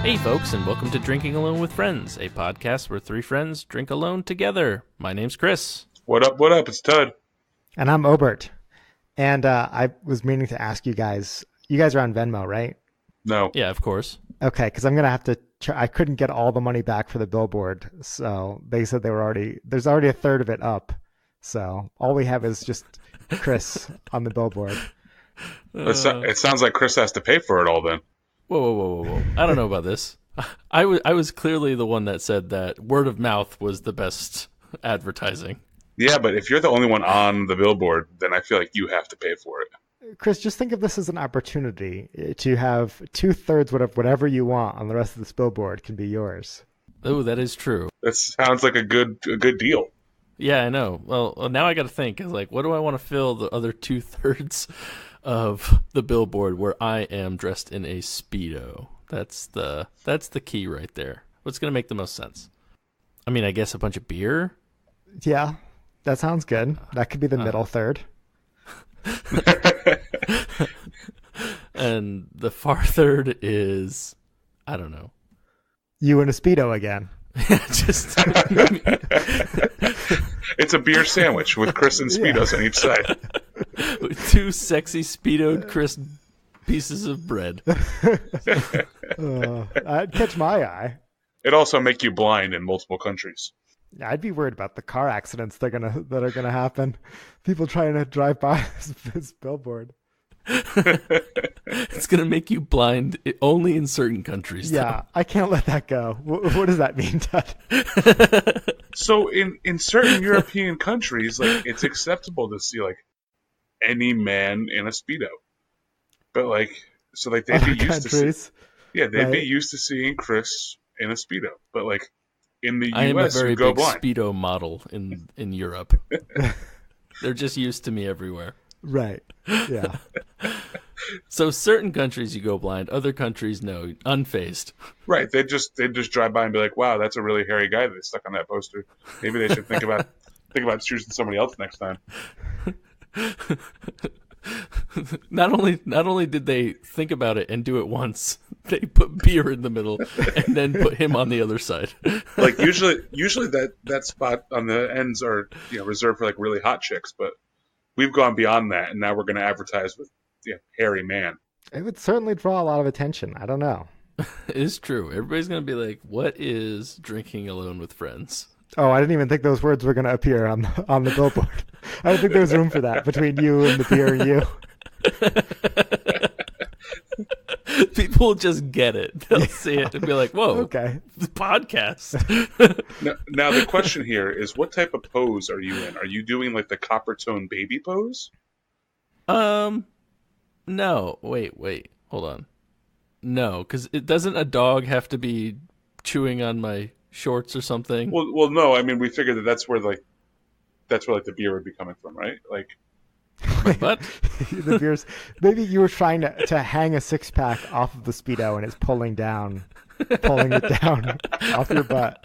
Hey folks, and welcome to Drinking Alone with Friends, a podcast where three friends drink alone together. My name's Chris. What up, what up? It's Tud. And I'm Obert. And I was meaning to ask you guys are on Venmo, right? No. Yeah, of course. Okay, because I'm going to have to I couldn't get all the money back for the billboard. So they said there's already a third of it up. So all we have is just Chris on the billboard. It sounds like Chris has to pay for it all then. Whoa. I don't know about this. I was clearly the one that said that word of mouth was the best advertising. Yeah, but if you're the only one on the billboard, then I feel like you have to pay for it. Chris, just think of this as an opportunity to have 2/3 whatever you want on the rest of this billboard can be yours. Oh, that is true. That sounds like a good deal. Yeah, I know. Well, now I got to think. Is like, what do I want to fill the other 2/3 of the billboard where I am dressed in a Speedo? That's the key right there. What's going to make the most sense? I mean, I guess a bunch of beer. Yeah, that sounds good. That could be the middle third. And the far third is, I don't know. You in a Speedo again. Just It's a beer sandwich with Chris and Speedos on each side. with two sexy Speedoed crisp pieces of bread. I'd catch my eye. It also make you blind in multiple countries. I'd be worried about the car accidents that are gonna happen. People trying to drive by this billboard. It's gonna make you blind only in certain countries. Yeah, though. I can't let that go. What does that mean, Ted? So in certain European countries, like it's acceptable to see like any man in a Speedo. But they'd be used to be used to seeing Chris in a Speedo. But like in the I am a US very you go big blind. Speedo model in Europe. They're just used to me everywhere. Right. Yeah. So certain countries you go blind, other countries no, unfazed. Right. They'd just drive by and be like, wow, that's a really hairy guy that stuck on that poster. Maybe they should think about choosing somebody else next time. Not only did they think about it and do it once, they put beer in the middle and then put him on the other side. Like usually that spot on the ends are reserved for like really hot chicks, but we've gone beyond that and now we're going to advertise with hairy man. It would certainly draw a lot of attention. I don't know. It is true. Everybody's going to be like, what is drinking alone with friends? Oh, I didn't even think those words were going to appear on the billboard. I don't think there was room for that between you and the beer and you. People will just get it. They'll see it and be like, whoa, okay. The podcast. Now the question here is, what type of pose are you in? Are you doing like the copper tone baby pose? No. Wait. Hold on. No, because it doesn't a dog have to be chewing on my shorts or something? Well, no. I mean, we figured that's where the beer would be coming from, right? Like, what? The beers. Maybe you were trying to hang a 6-pack off of the Speedo and it's pulling it down off your butt.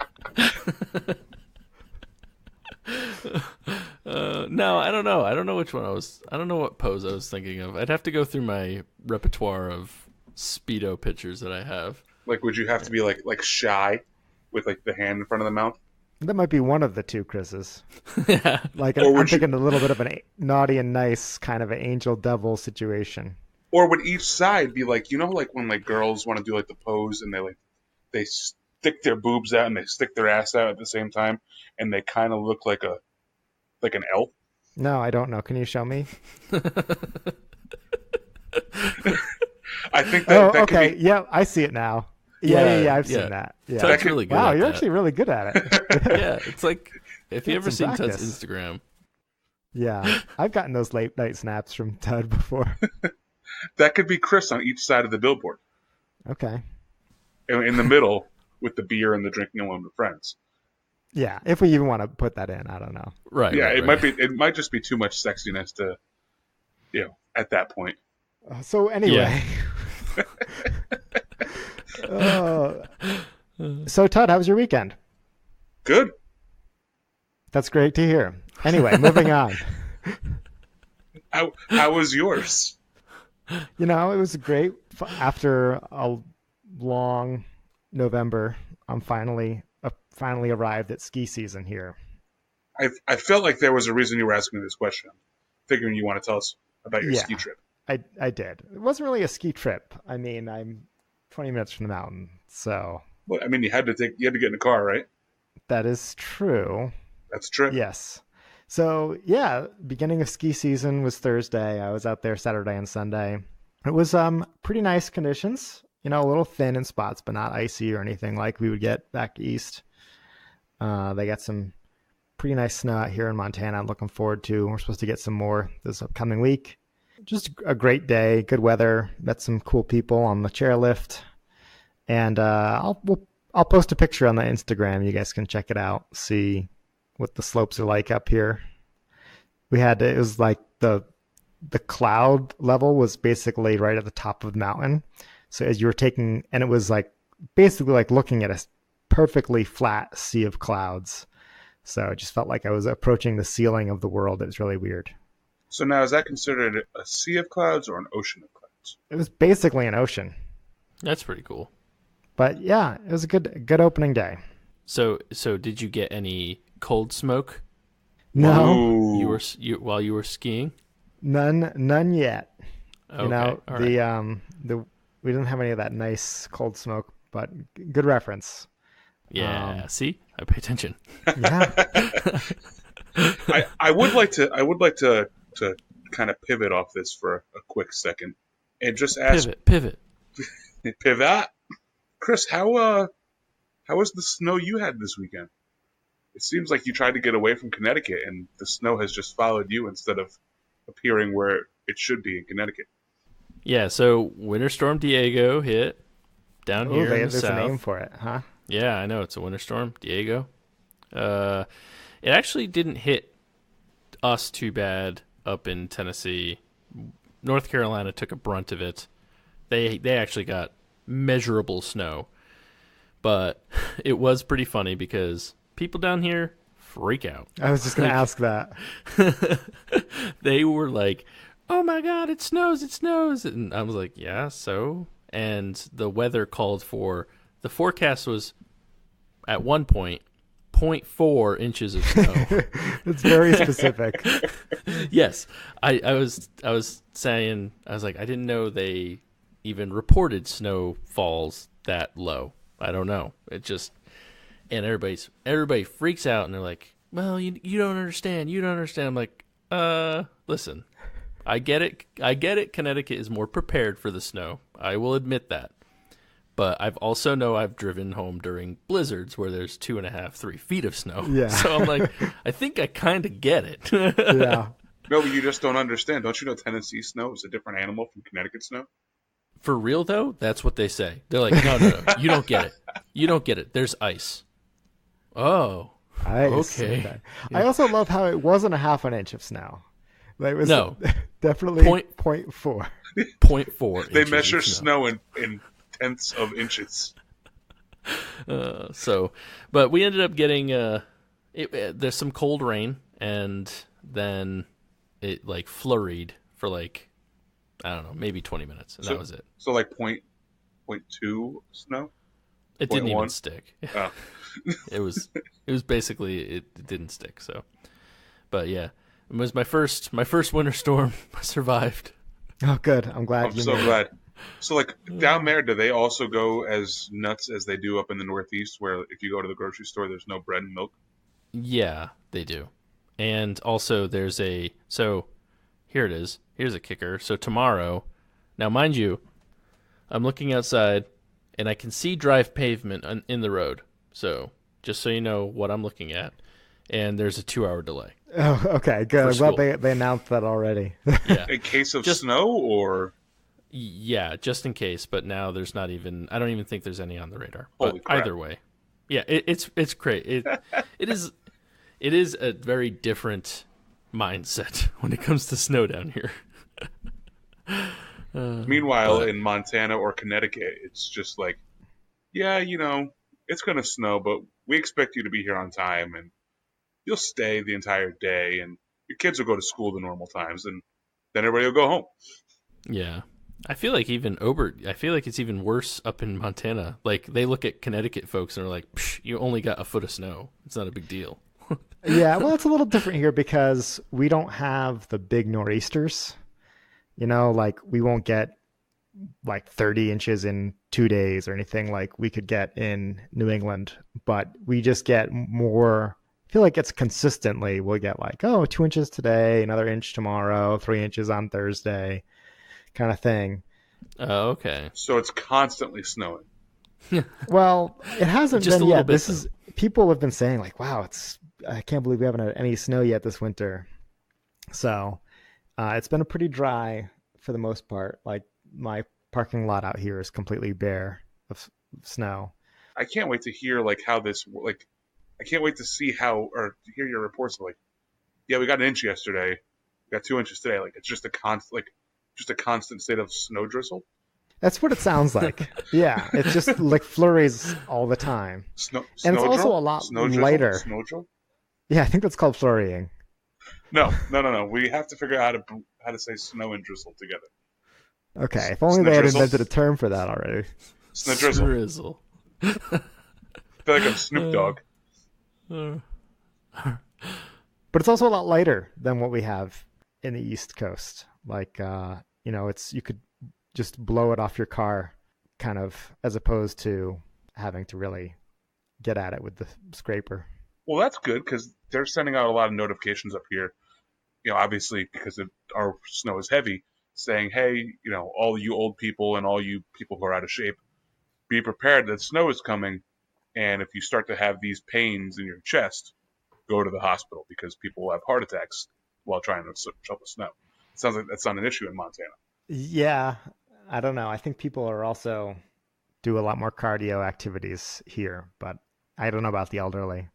No, I don't know. I don't know which one I don't know what pose I was thinking of. I'd have to go through my repertoire of Speedo pictures that I have. Like, would you have to be like shy with like the hand in front of the mouth? That might be one of the two Chris's. Yeah. Like I'm thinking a little bit of a naughty and nice kind of an angel devil situation. Or would each side be like, like when like girls want to do like the pose and they stick their boobs out and they stick their ass out at the same time and they kind of look like an elf? No, I don't know. Can you show me? I think that okay. could be... Yeah, I see it now. Yeah, I've seen that. Yeah. Tud's really good wow, at you're that. actually really good at it. Yeah, it's like, if you ever seen practice. Tud's Instagram. Yeah, I've gotten those late night snaps from Tud before. That could be Chris on each side of the billboard. Okay. In the middle with the beer and the drinking alone with friends. Yeah, if we even want to put that in, I don't know. Right. Yeah, right. it might just be too much sexiness to, at that point. So anyway. So Todd, how was your weekend? Good. That's great to hear. Anyway, moving on. How was yours? It was great after a long November, I'm finally arrived at ski season here. I felt like there was a reason you were asking me this question. I'm figuring you want to tell us about your Yeah, ski trip. I did. It wasn't really a ski trip. I mean, I'm 20 minutes from the mountain, so Well, I mean, you had to get in the car, right? that is true. That's a trip. Yes. So yeah, beginning of ski season was Thursday. I was out there Saturday and Sunday. It was pretty nice conditions. You know, a little thin in spots, but not icy or anything like we would get back east. They got some pretty nice snow out here in Montana. I'm looking forward to. We're supposed to get some more this upcoming week. Just a great day, good weather. Met some cool people on the chairlift, and I'll post a picture on the Instagram. You guys can check it out. See what the slopes are like up here. It was like the cloud level was basically right at the top of the mountain. So as you were taking, and it was like basically like looking at a perfectly flat sea of clouds. So it just felt like I was approaching the ceiling of the world. It was really weird. So now, is that considered a sea of clouds or an ocean of clouds? It was basically an ocean. That's pretty cool. But yeah, it was a good opening day. So did you get any cold smoke? No, Ooh. While you were skiing? none yet. Okay. You know, all right. we didn't have any of that nice cold smoke, but good reference. Yeah. See, I pay attention. Yeah. I would like to kind of pivot off this for a quick second and just ask Pivot. pivot. Chris, how was the snow you had this weekend? It seems like you tried to get away from Connecticut and the snow has just followed you instead of appearing where it should be in Connecticut. Yeah. So Winter Storm Diego hit down here in the There's south. a name for it, huh? Yeah, I know it's a winter storm, Diego. It actually didn't hit us too bad up in Tennessee. North Carolina took a brunt of it. They actually got measurable snow, but it was pretty funny because people down here freak out. I was just going to ask that. They were like, "Oh my God, it snows! It snows!" And I was like, "Yeah, so." And the weather called for. The forecast was, at one point, 0.4 inches of snow. It's very specific. Yes, I was saying, I was like, I didn't know they even reported snowfalls that low. I don't know. It just, and everybody freaks out and they're like, well, you don't understand. You don't understand. I'm like, listen, I get it. Connecticut is more prepared for the snow. I will admit that. But I've driven home during blizzards where there's 2.5, 3 feet of snow. Yeah. So I'm like, I think I kind of get it. Yeah. No, you just don't understand. Don't you know Tennessee snow is a different animal from Connecticut snow? For real though, that's what they say. They're like, no, you don't get it. You don't get it. There's ice. Oh, Ice. okay. Yeah. I also love how it wasn't a half an inch of snow. It was definitely 0.4. 0.4. They measure snow in tenths of inches. But we ended up getting there's some cold rain, and then it like flurried for like, I don't know, maybe 20 minutes, and that was it. So like 0.2 snow. It didn't even stick. Oh. It was basically it didn't stick. So, but yeah, it was my first winter storm. I survived. Oh, good. I'm glad. I'm so glad. So, like, down there, do they also go as nuts as they do up in the Northeast, where if you go to the grocery store, there's no bread and milk? Yeah, they do. And also there's so here it is. Here's a kicker. So tomorrow, now mind you, I'm looking outside and I can see dry pavement in the road. So just so you know what I'm looking at. And there's a 2-hour delay. Oh, okay, good. I'm glad they announced that already. Yeah. In case of snow or? Yeah, just in case. But now there's not even, I don't even think there's any on the radar. Holy but crap. Either way. Yeah, it's great. It is a very different mindset when it comes to snow down here. Meanwhile, in Montana or Connecticut, it's just like, yeah, it's going to snow, but we expect you to be here on time, and you'll stay the entire day, and your kids will go to school the normal times, and then everybody will go home. Yeah. I feel like even Obert, I feel like it's even worse up in Montana. Like, they look at Connecticut folks and are like, psh, you only got a foot of snow. It's not a big deal. Yeah, well, it's a little different here because we don't have the big nor'easters. Like we won't get like 30 inches in 2 days or anything like we could get in New England, but we just get more. I feel like it's consistently. We'll get like, 2 inches today, another inch tomorrow, 3 inches on Thursday, kind of thing. Oh, okay. So it's constantly snowing. Well, it hasn't Just been a little yet. bit, People have been saying like, wow, I can't believe we haven't had any snow yet this winter. So it's been a pretty dry for the most part. Like my parking lot out here is completely bare of snow. I can't wait to hear like how this like. I can't wait to see how or to hear your reports of like, yeah, we got an inch yesterday, we got 2 inches today. Like it's just a constant state of snow drizzle. That's what it sounds like. Yeah, it's just like flurries all the time. And it's also a lot lighter. Snow drill? Yeah, I think that's called flurrying. No. We have to figure out how to say snow and drizzle together. Okay, if only they had invented a term for that already. Snow drizzle. I feel like I'm Snoop Dogg. But it's also a lot lighter than what we have in the East Coast. Like, it's you could just blow it off your car, kind of, as opposed to having to really get at it with the scraper. Well, that's good because they're sending out a lot of notifications up here. Obviously because our snow is heavy, saying, hey, all you old people and all you people who are out of shape, be prepared that snow is coming. And if you start to have these pains in your chest, go to the hospital because people will have heart attacks while trying to shovel snow. It sounds like that's not an issue in Montana. Yeah, I don't know. I think people are also do a lot more cardio activities here, but I don't know about the elderly.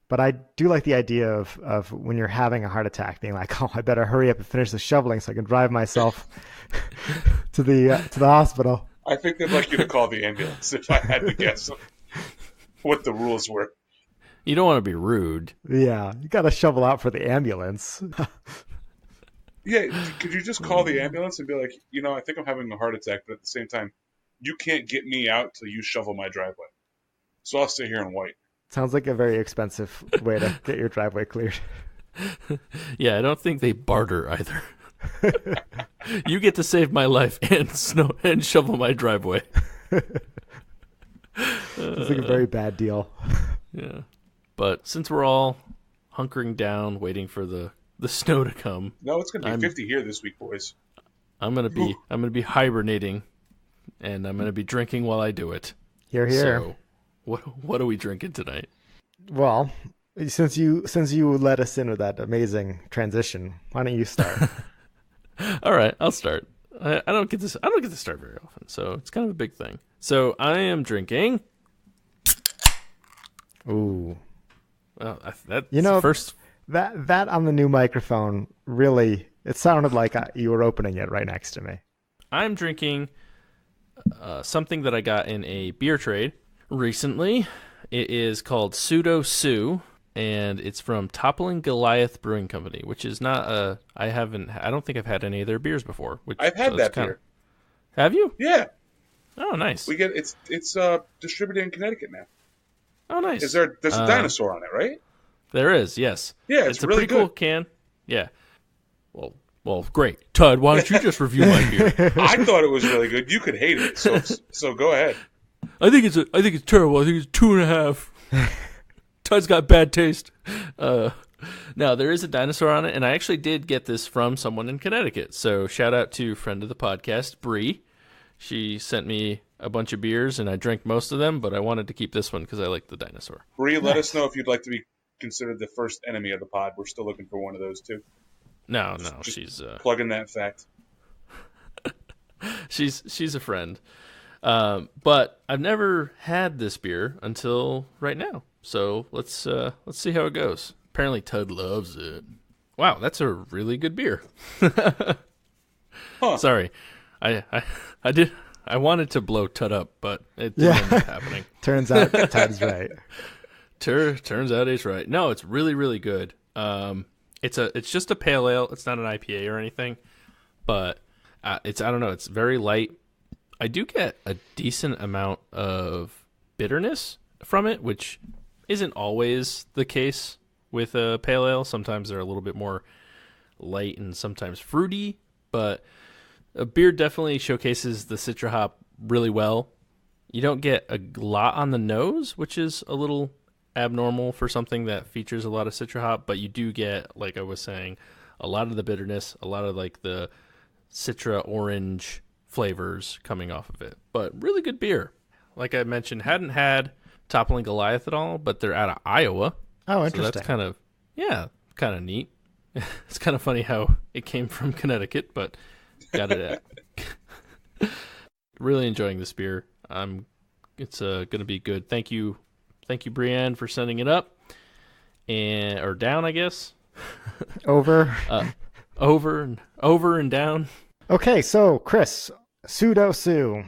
But I do like the idea of when you're having a heart attack, being like, I better hurry up and finish the shoveling so I can drive myself to the hospital. I think they'd like you to call the ambulance if I had to guess what the rules were. You don't want to be rude. Yeah, you got to shovel out for the ambulance. Yeah, could you just call the ambulance and be like, I think I'm having a heart attack, but at the same time, you can't get me out till you shovel my driveway. So I'll stay here and wait. Sounds like a very expensive way to get your driveway cleared. Yeah, I don't think they barter either. You get to save my life and shovel my driveway. It's like a very bad deal. Yeah, but since we're all hunkering down, waiting for the snow to come. No, it's gonna be 50 here this week, boys. I'm gonna be hibernating, and I'm gonna be drinking while I do it. Hear, hear. So, what are we drinking tonight? Well, since you led us in with that amazing transition, why don't you start? All right, I'll start. I don't get to start very often, so it's kind of a big thing. So I am drinking. Ooh, well, first that on the new microphone really, it sounded like you were opening it right next to me. I'm drinking something that I got in a beer trade recently. It is called Pseudo Sue. And it's from Toppling Goliath Brewing Company, which is not I don't think I've had any of their beers before. I've had that beer. Have you? Yeah. Oh, nice. We get it's distributed in Connecticut now. Oh, nice. There's a dinosaur on it, right? There is, yes. Yeah, it's a really pretty cool can. Yeah. Well, great. Todd, why don't you just review my beer? I thought it was really good. You could hate it, so go ahead. I think it's terrible. I think it's 2.5. Todd's got bad taste. Now, there is a dinosaur on it, and I actually did get this from someone in Connecticut. So shout out to friend of the podcast, Bree. She sent me a bunch of beers, and I drank most of them, but I wanted to keep this one because I like the dinosaur. Bree, let us know if you'd like to be considered the first enemy of the pod. We're still looking for one of those, too. No, she's... plug in that fact. She's a friend. But I've never had this beer until right now. So let's see how it goes. Apparently Todd loves it. Wow, that's a really good beer. Huh. Sorry, I wanted to blow Todd up, but it didn't end up happening. Turns out Todd's right. Turns out he's right. No, it's really, really good. It's just a pale ale. It's not an IPA or anything, but I don't know. It's very light. I do get a decent amount of bitterness from it, which isn't always the case with a pale ale. Sometimes they're a little bit more light and sometimes fruity, but a beer definitely showcases the Citra hop really well. You don't get a lot on the nose, which is a little abnormal for something that features a lot of Citra hop, but you do get, like I was saying, a lot of the bitterness, a lot of like the Citra orange flavors coming off of it. But really good beer. Like I mentioned, hadn't had Toppling Goliath at all, but they're out of Iowa. Oh, interesting. So that's kind of neat. It's kind of funny how it came from Connecticut, but got it at. Really enjoying this beer. It's going to be good. Thank you, Brienne, for sending it up or down, I guess. Over and down. Okay, so Chris, Pseudo Sue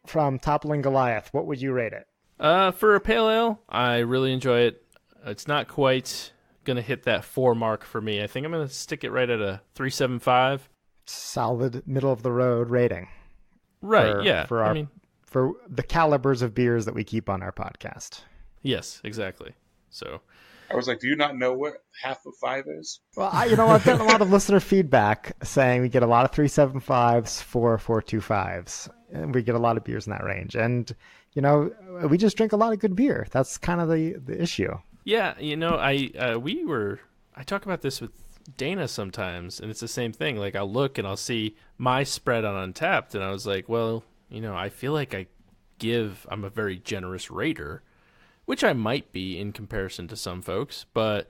from Toppling Goliath. What would you rate it? For a pale ale, I really enjoy it. It's not quite going to hit that 4 mark for me. I think I'm going to stick it right at a 3.75. Solid middle of the road rating. Right, For the calibers of beers that we keep on our podcast. Yes, exactly. So I was like, do you not know what half of 5 is? Well, I've gotten a lot of listener feedback saying we get a lot of 3.75s, 4.25s, and we get a lot of beers in that range. And, we just drink a lot of good beer. That's kind of the issue. Yeah, I talk about this with Dana sometimes, and it's the same thing. Like, I'll look and I'll see my spread on Untappd, and I was like, well, I feel like I'm a very generous rater, which I might be in comparison to some folks, but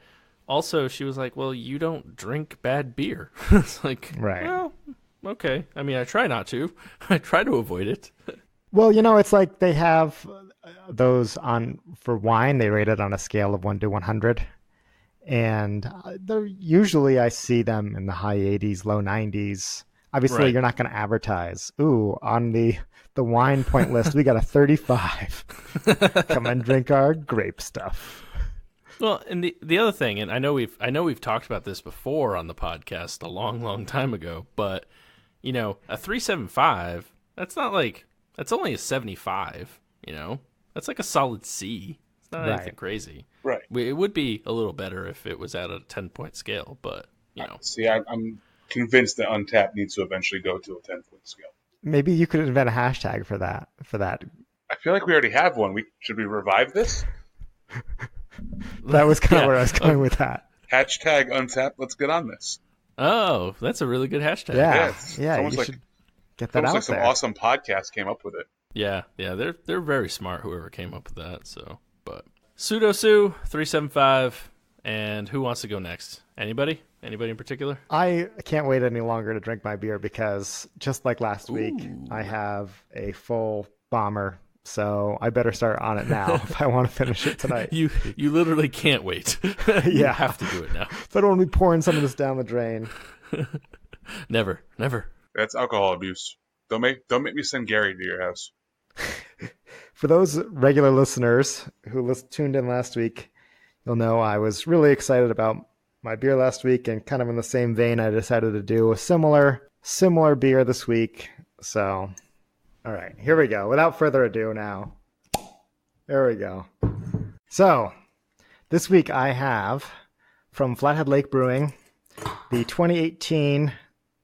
also she was like, well, you don't drink bad beer. It's like, right. Well, okay. I mean, I try not to. I try to avoid it. Well, it's like they have those for wine, they rate it on a scale of 1 to 100. And they're usually I see them in the high 80s, low 90s. Obviously, Right. You're not going to advertise. Ooh, on the wine point list, we got a 35. Come and drink our grape stuff. Well, and the other thing, and I know we've talked about this before on the podcast a long, long time ago, but a 3.75, that's only a 75. That's like a solid C. It's not anything crazy. Right. It would be a little better if it was at a 10-point scale, but See, I'm convinced that Untappd needs to eventually go to a 10-point scale. Maybe you could invent a hashtag for that. I feel like we already have one. Should we revive this? That was kind of where I was going with that. Hashtag Untappd. Let's get on this. Oh, that's a really good hashtag. Yeah. You should get that out like some there. awesome podcast came up with it. Yeah, they're very smart. Whoever came up with that. So, but Pseudo Sue 3.75, and who wants to go next? Anybody? Anybody in particular? I can't wait any longer to drink my beer because just like last week, I have a full bomber. So I better start on it now if I want to finish it tonight. You literally can't wait. Yeah. You have to do it now. So I don't want to be pouring some of this down the drain. Never. That's alcohol abuse. Don't make me send Gary to your house. For those regular listeners who tuned in last week, you'll know I was really excited about my beer last week, and kind of in the same vein, I decided to do a similar beer this week. So, all right, here we go. Without further ado now. There we go. So, this week I have from Flathead Lake Brewing the 2018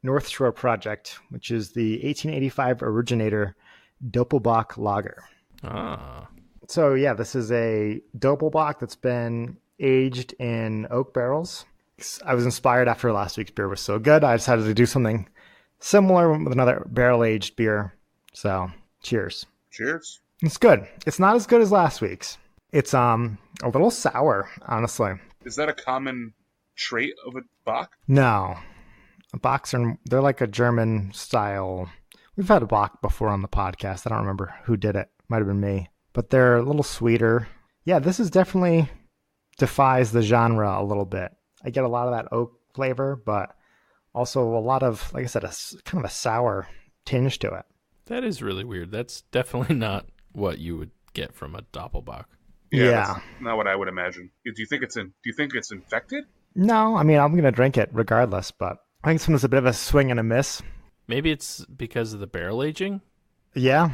North Shore Project, which is the 1885 originator Doppelbock Lager. Ah. So, yeah, this is a Doppelbock that's been aged in oak barrels. I was inspired after last week's beer was so good. I decided to do something similar with another barrel-aged beer. So, cheers. Cheers. It's good. It's not as good as last week's. It's a little sour, honestly. Is that a common trait of a Bock? No. Bocks they're like a German style. We've had a Bock before on the podcast. I don't remember who did it. Might have been me. But they're a little sweeter. Yeah, this is definitely defies the genre a little bit. I get a lot of that oak flavor, but also a lot of, like I said, kind of a sour tinge to it. That is really weird. That's definitely not what you would get from a Doppelbock. Yeah. That's not what I would imagine. Do you think it's infected? No, I mean, I'm going to drink it regardless, but I think this one is a bit of a swing and a miss. Maybe it's because of the barrel aging. Yeah.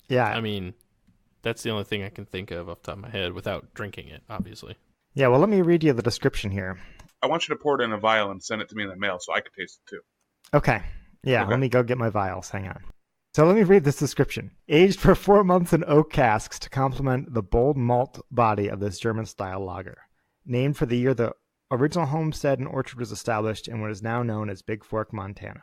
Yeah. I mean, that's the only thing I can think of off the top of my head without drinking it, obviously. Yeah, well, let me read you the description here. I want you to pour it in a vial and send it to me in the mail so I can taste it too. Okay. Yeah, let me go get my vials. Hang on. So let me read this description. Aged for 4 months in oak casks to complement the bold malt body of this German-style lager. Named for the year the original homestead and orchard was established in what is now known as Big Fork, Montana.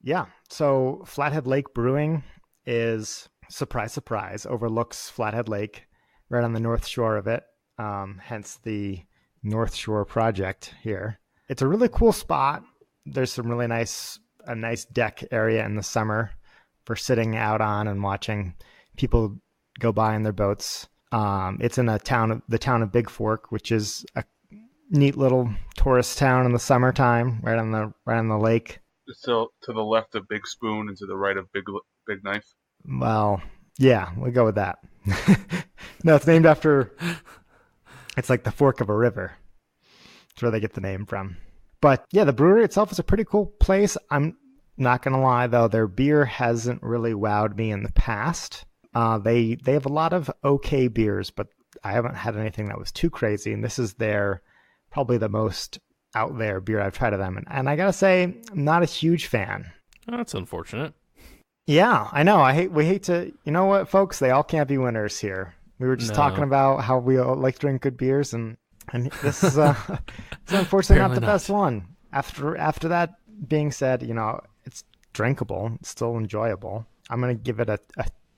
Yeah, so Flathead Lake Brewing is, surprise, surprise, overlooks Flathead Lake right on the north shore of it, hence the North Shore Project here. It's a really cool spot. There's some really a nice deck area in the summer for sitting out on and watching people go by in their boats. It's in the town of Big Fork, which is a neat little tourist town in the summertime, right on the lake. So to the left of Big Spoon and to the right of Big Knife. Well, yeah, we'll go with that. No, it's named after. It's like the fork of a river. That's where they get the name from. But yeah, the brewery itself is a pretty cool place. I'm not gonna lie though, their beer hasn't really wowed me in the past. They have a lot of okay beers, but I haven't had anything that was too crazy. And this is probably the most out there beer I've tried of them. And I gotta say, I'm not a huge fan. Oh, that's unfortunate. Yeah, I know. We hate to. You know what, folks? They all can't be winners here. We were just talking about how we all like to drink good beers, and this is it's unfortunately not the best one. After that being said, it's drinkable, it's still enjoyable. I'm gonna give it a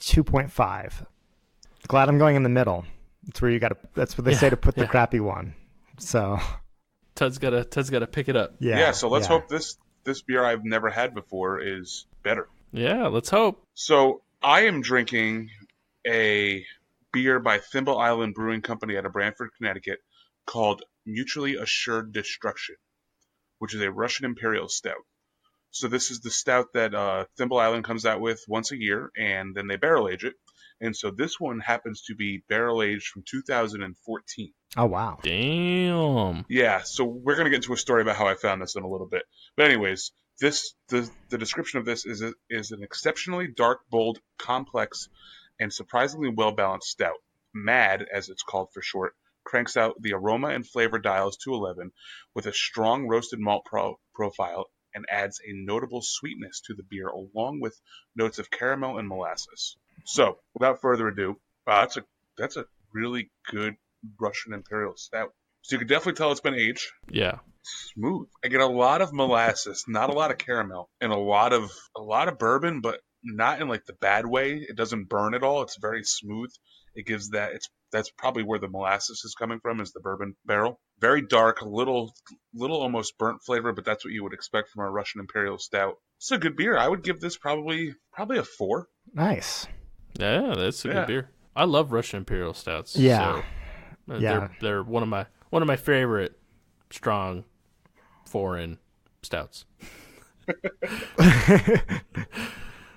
2.5. Glad I'm going in the middle. That's where That's what they say to put the crappy one. So Tud's gotta pick it up. Yeah. So let's hope this beer I've never had before is better. Yeah, let's hope. So I am drinking a beer by Thimble Island Brewing Company out of Branford, Connecticut, called Mutually Assured Destruction, which is a Russian Imperial Stout. So this is the stout that Thimble Island comes out with once a year, and then they barrel age it. And so this one happens to be barrel aged from 2014. Oh, wow. Damn. Yeah, so we're going to get into a story about how I found this in a little bit. But anyways, the description of this is an exceptionally dark, bold, complex, and surprisingly well-balanced stout. MAD, as it's called for short, cranks out the aroma and flavor dials to 11 with a strong roasted malt profile and adds a notable sweetness to the beer along with notes of caramel and molasses. So, without further ado, that's a really good Russian Imperial Stout. So you can definitely tell it's been aged. Yeah. Smooth. I get a lot of molasses, not a lot of caramel, and a lot of bourbon, but not in like the bad way. It doesn't burn at all. It's very smooth. It gives that's probably where the molasses is coming from, is the bourbon barrel. Very dark, a little almost burnt flavor, but that's what you would expect from a Russian Imperial Stout. It's a good beer. I would give this probably a 4. Nice. Yeah, that's a good beer. I love Russian Imperial Stouts. Yeah. So, they're one of my favorite strong foreign stouts.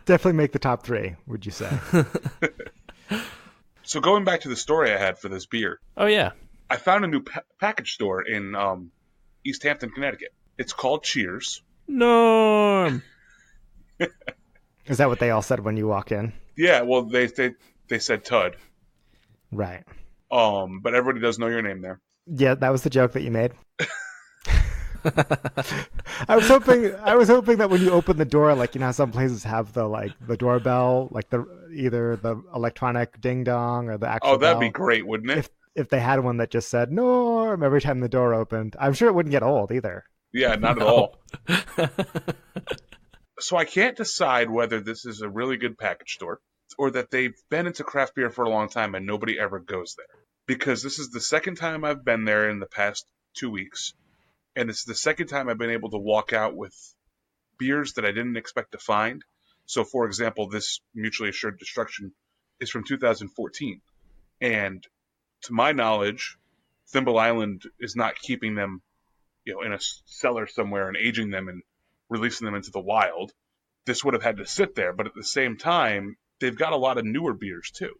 Definitely make the top 3, would you say? So going back to the story I had for this beer. Oh, yeah. I found a new package store in East Hampton, Connecticut. It's called Cheers. Norm! Is that what they all said when you walk in? Yeah, well, they said Tud. Right. But everybody does know your name there. Yeah, that was the joke that you made. I was hoping that when you open the door, like, how some places have the doorbell, like either the electronic ding dong or the actual. Oh, that'd bell. be great, wouldn't it? If they had one that just said Norm every time the door opened, I'm sure it wouldn't get old either. Yeah, not at all. So I can't decide whether this is a really good package store or that they've been into craft beer for a long time and nobody ever goes there. Because this is the second time I've been there in the past 2 weeks. And it's the second time I've been able to walk out with beers that I didn't expect to find. So, for example, this Mutually Assured Destruction is from 2014. And to my knowledge, Thimble Island is not keeping them, in a cellar somewhere and aging them and releasing them into the wild. This would have had to sit there. But at the same time, they've got a lot of newer beers, too.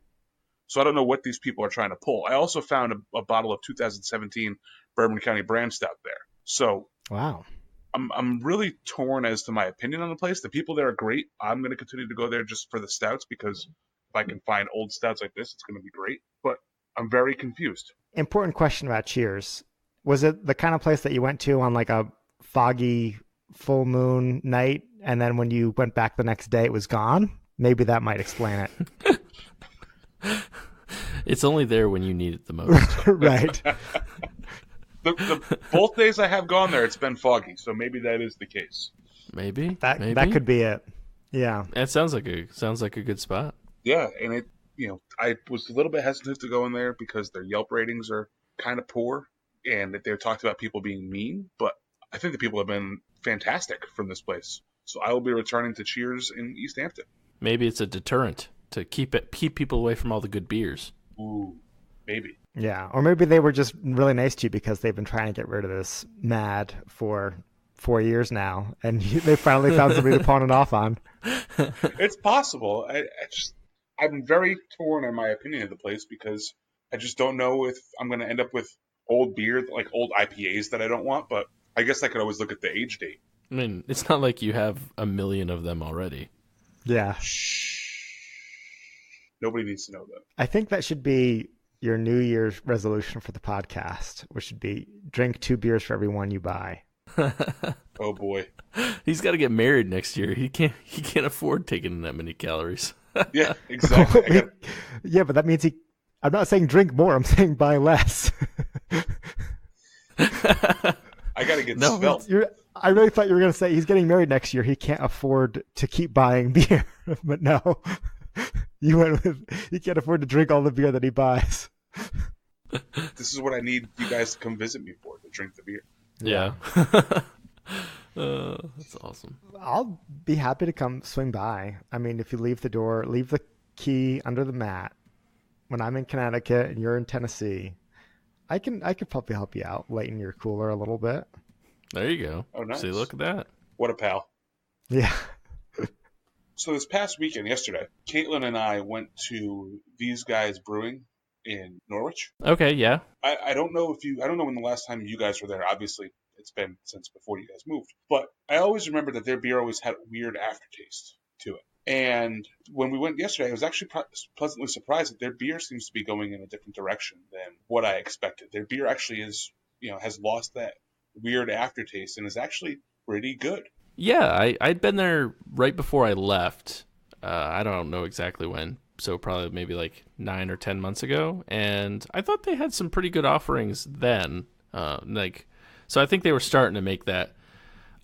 So I don't know what these people are trying to pull. I also found a bottle of 2017 Bourbon County Brand Stout there. So wow, I'm really torn as to my opinion on the place. The people there are great. I'm going to continue to go there just for the stouts because if I can find old stouts like this, it's going to be great. But I'm very confused. Important question about Cheers. Was it the kind of place that you went to on like a foggy full moon night, and then when you went back the next day, it was gone? Maybe that might explain it. It's only there when you need it the most. Right. Both days I have gone there, it's been foggy, so maybe that is the case. Maybe that could be it. Yeah, that sounds like a good spot. Yeah, and I was a little bit hesitant to go in there because their Yelp ratings are kind of poor, and that they talked about people being mean. But I think the people have been fantastic from this place, so I will be returning to Cheers in East Hampton. Maybe it's a deterrent to keep people away from all the good beers. Ooh, maybe. Yeah, or maybe they were just really nice to you because they've been trying to get rid of this mad for 4 years now, and they finally found somebody to pawn it off on. It's possible. I'm very torn on my opinion of the place because I just don't know if I'm going to end up with old beer, like old IPAs that I don't want, but I guess I could always look at the age date. I mean, it's not like you have a million of them already. Yeah. Nobody needs to know that. I think that should be your New Year's resolution for the podcast, which should be drink 2 beers for every one you buy. Oh boy. He's got to get married next year. He can't afford taking that many calories. Yeah, exactly. Yeah, but that means I'm not saying drink more, I'm saying buy less. I got to get svelte. I really thought you were going to say he's getting married next year. He can't afford to keep buying beer. But no, you went with he can't afford to drink all the beer that he buys. This is what I need you guys to come visit me for, to drink the beer. Yeah. That's awesome. I'll be happy to come swing by. I mean, if you leave the key under the mat. When I'm in Connecticut and you're in Tennessee, I could probably help you out, lighten your cooler a little bit. There you go. Oh, nice. See, look at that. What a pal. Yeah. So this past weekend, yesterday, Caitlin and I went to These Guys Brewing in Norwich. Okay, yeah. I don't know when the last time you guys were there. Obviously, it's been since before you guys moved. But I always remember that their beer always had a weird aftertaste to it. And when we went yesterday, I was actually pleasantly surprised that their beer seems to be going in a different direction than what I expected. Their beer actually has lost that weird aftertaste and is actually pretty good. Yeah, I'd been there right before I left. I don't know exactly when, so probably maybe like 9 or 10 months ago. And I thought they had some pretty good offerings then. So I think they were starting to make that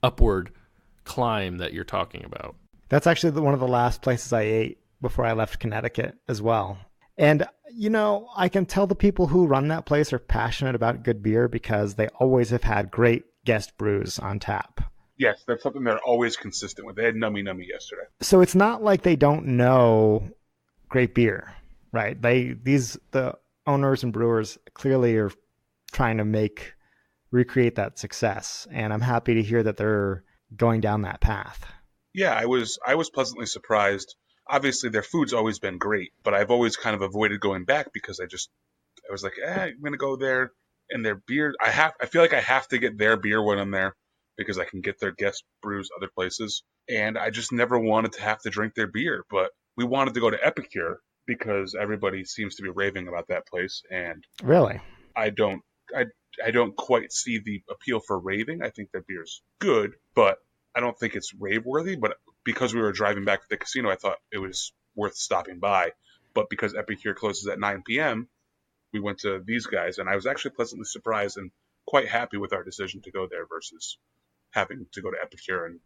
upward climb that you're talking about. That's actually one of the last places I ate before I left Connecticut as well. And, I can tell the people who run that place are passionate about good beer because they always have had great guest brews on tap. Yes, that's something they're always consistent with. They had Nummy Nummy yesterday. So it's not like they don't know great beer, right? The owners and brewers clearly are trying to recreate that success. And I'm happy to hear that they're going down that path. Yeah, I was pleasantly surprised. Obviously, their food's always been great, but I've always kind of avoided going back because I was like, I'm gonna go there, and their beer. I feel like I have to get their beer when I'm there because I can get their guest brews other places, and I just never wanted to have to drink their beer. But we wanted to go to Epicure because everybody seems to be raving about that place, and really, I don't quite see the appeal for raving. I think their beer's good, but I don't think it's rave-worthy, but because we were driving back to the casino, I thought it was worth stopping by. But because Epicure closes at 9 p.m., we went to These Guys, and I was actually pleasantly surprised and quite happy with our decision to go there versus having to go to Epicure and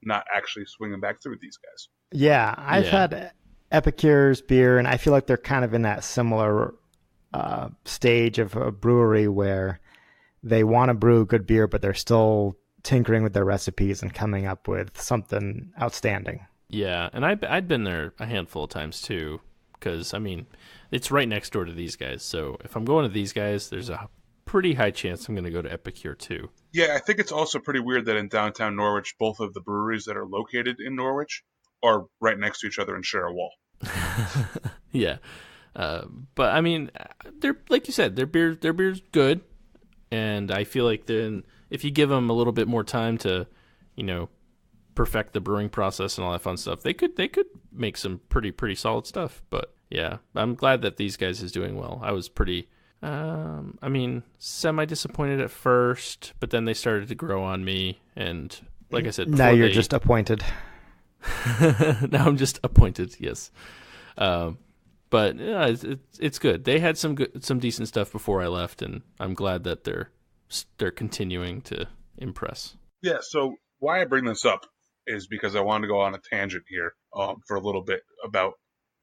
not actually swinging back through These Guys. Yeah, I've had Epicure's beer, and I feel like they're kind of in that similar stage of a brewery where they want to brew good beer, but they're still tinkering with their recipes and coming up with something outstanding. Yeah, and I'd been there a handful of times too, because it's right next door to These Guys. So if I'm going to These Guys, there's a pretty high chance I'm going to go to Epicure too. Yeah, I think it's also pretty weird that in downtown Norwich, both of the breweries that are located in Norwich are right next to each other and share a wall. Yeah, but they're like you said, their beer's good, and I feel like then if you give them a little bit more time to, perfect the brewing process and all that fun stuff, they could make some pretty solid stuff. But yeah, I'm glad that these guys is doing well. I was pretty, semi disappointed at first, but then they started to grow on me. And like I said, now you're just appointed. Now I'm just appointed. Yes. But yeah, it's good. They had some decent stuff before I left, and I'm glad that they're continuing to impress. Yeah. So why I bring this up is because I wanted to go on a tangent here for a little bit about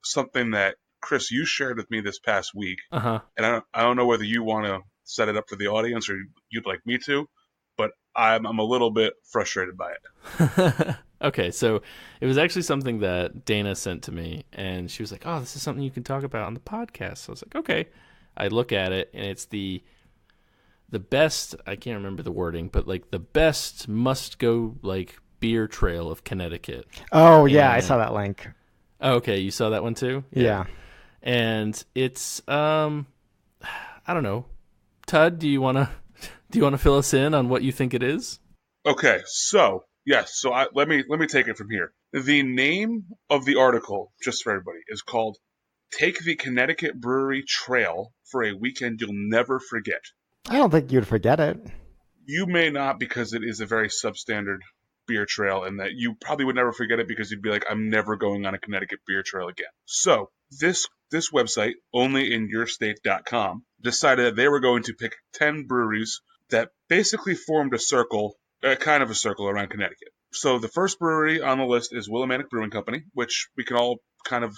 something that Chris, you shared with me this past week. Uh-huh. And I don't know whether you want to set it up for the audience or you'd like me to, but I'm a little bit frustrated by it. Okay, so it was actually something that Dana sent to me, and she was like, "Oh, this is something you can talk about on the podcast." So I was like, "Okay." I look at it, and it's the best. I can't remember the wording, but like the best must-go like beer trail of Connecticut. Oh yeah, I saw that link. Oh, okay, you saw that one too? Yeah. And it's I don't know. Todd, do you wanna fill us in on what you think it is? Okay, so yes, so let me take it from here. The name of the article, just for everybody, is called "Take the Connecticut Brewery Trail for a Weekend You'll Never Forget." I don't think you'd forget it. You may not, because it is a very substandard beer trail, and that you probably would never forget it because you'd be like, "I'm never going on a Connecticut beer trail again." So this website, onlyinyourstate.com, decided that they were going to pick 10 breweries that basically formed a circle, kind of a circle around Connecticut. So the first brewery on the list is Willimantic Brewing Company, which we can all kind of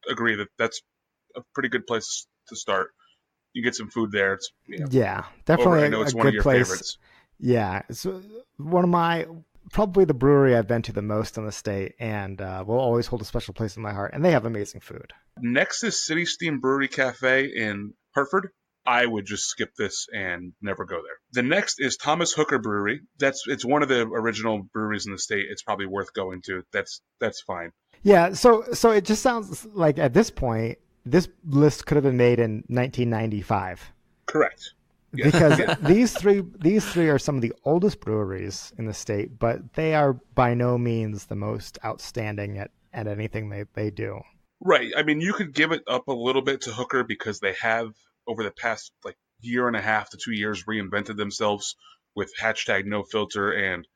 agree that that's a pretty good place to start. You get some food there. It's yeah, definitely I know it's a one good of your place. favorites. Yeah, it's one of probably the brewery I've been to the most in the state, and will always hold a special place in my heart. And they have amazing food. Next is City Steam Brewery Cafe in Hartford. I would just skip this and never go there. The next is Thomas Hooker Brewery. It's one of the original breweries in the state. It's probably worth going to. That's fine. Yeah, so it just sounds like at this point, this list could have been made in 1995. Correct. Because these three are some of the oldest breweries in the state, but they are by no means the most outstanding at anything they do. Right. I mean, you could give it up a little bit to Hooker because they have, over the past year and a half to 2 years, reinvented themselves with #NoFilter and